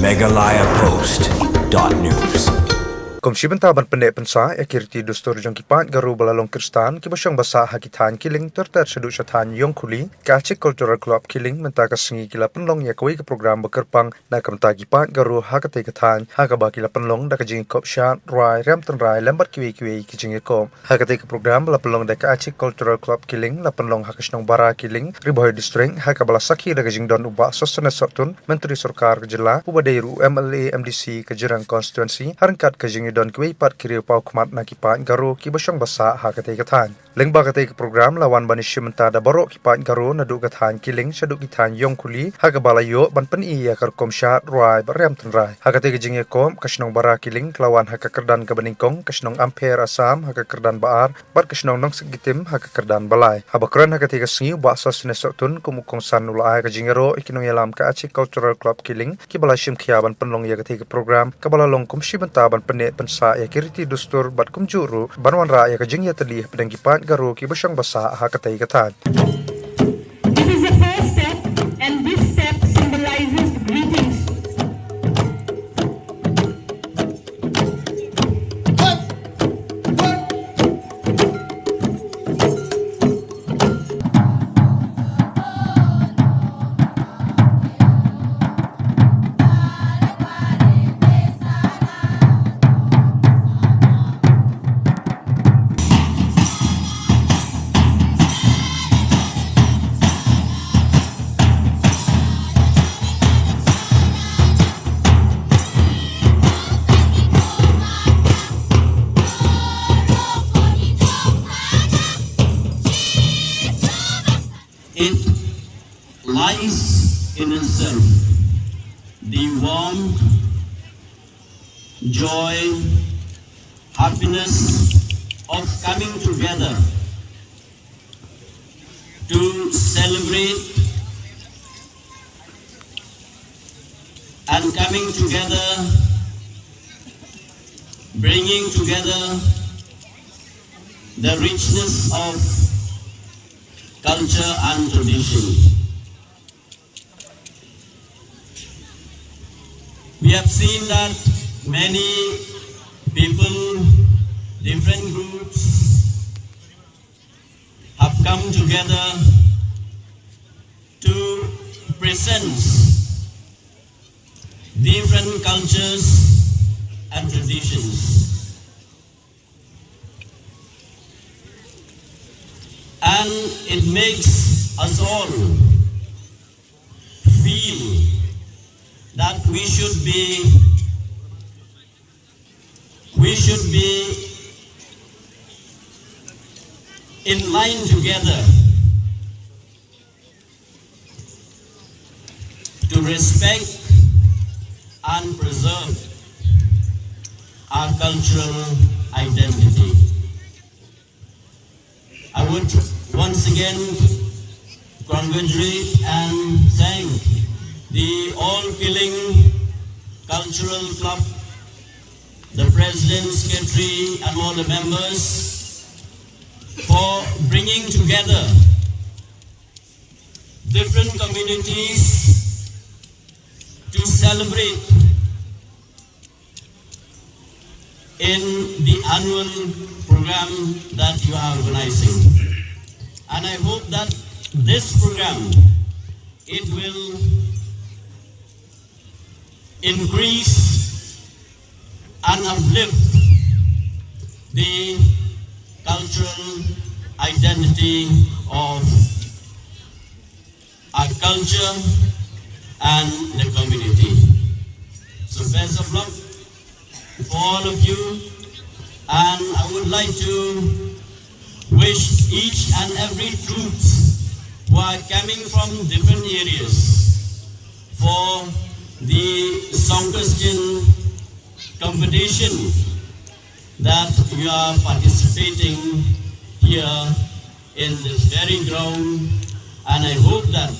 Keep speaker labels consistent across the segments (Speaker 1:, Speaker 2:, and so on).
Speaker 1: MeghalayaPost.news.
Speaker 2: Shimbynta ban pendek pensa ekirti dustur jong kipat Garo balalong Kristan kibasyang basa hakitan kiling terter seduk syatan yong kuli kacik cultural club kiling menta kasengi kila penlong ya kawai ke program bekerpang na kamta kipat Garo hakate katan hakaba kila penlong da jingiakop shad riam tynrai lembat kiwi jingiakop hakate ke program la penlong da kacik cultural club kiling la penlong hakasnong Bara Killing riboy district hakabala saki da jingdon ubah sosana sotun Myntri Sorkar kejela ubadairu MLA MDC kejerang constituency harangkat ke don kuwi pat kiri pau kmat na kipat Garo kibasyang basa hakate katan lengba kate ke program lawan bani Shimbynta da barok kipat Garo na du katan kiling saduk kitan yong kuli hakabala yo ban pen iya karkom shad rai riam tynrai hakate ke jingiakop kasnong Bara Killing kelawan hakakerdan ke beningkong kasnong ampere asam hakakerdan baar bar kasnong nong segitim hakakerdan balai habakran hakate ke sengi baksa sunesotun kumukong san ulai ke jingaro ikinong yalam ka aci cultural club kiling kibala shimkhia ban penlong ya kate ke program kabala long Shimbynta ban pendek pensa ya kiriti dustur bat kumjuru banwan ra ya kajing ya tadi pedang kipat Garo kibasyang basa hakatai katan.
Speaker 3: This is the first step, and this step symbolizes greetings.
Speaker 4: It lies in itself the warmth, joy, happiness of coming together to celebrate and coming together, bringing together the richness of culture and tradition. We have seen that many people, different groups have come together to present different cultures and traditions. And it makes us all feel that we should be in line together to respect and preserve our cultural identity. I would once again congratulate and thank the All Killing Cultural Club, the President, Secretary and all the members for bringing together different communities to celebrate in the annual program that you are organizing. And I hope that this program, it will increase and uplift the cultural identity of our culture and the community. So best of luck for all of you, and I would like to wish each and every troops who are coming from different areas for the song question competition that you are participating here in this very ground, and I hope that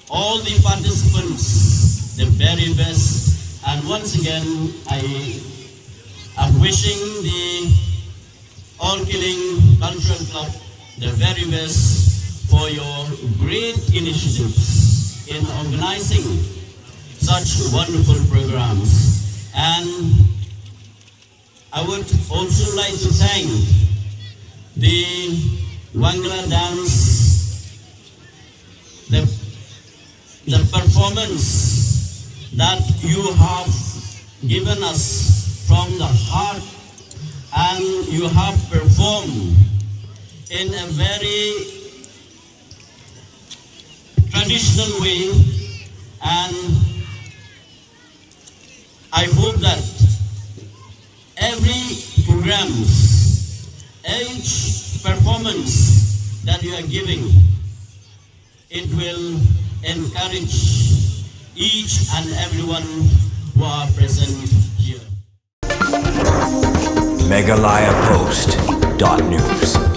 Speaker 4: all the participants the very best. And once again, I am wishing the All Killing Cultural Club the very best for your great initiatives in organizing such wonderful programs. And I would also like to thank the Wangla dance, the performance that you have given us from the heart, and you have performed in a very traditional way, and I hope that every programs, each performance that you are giving, it will encourage each and everyone who are present here.
Speaker 1: MeghalayaPost.news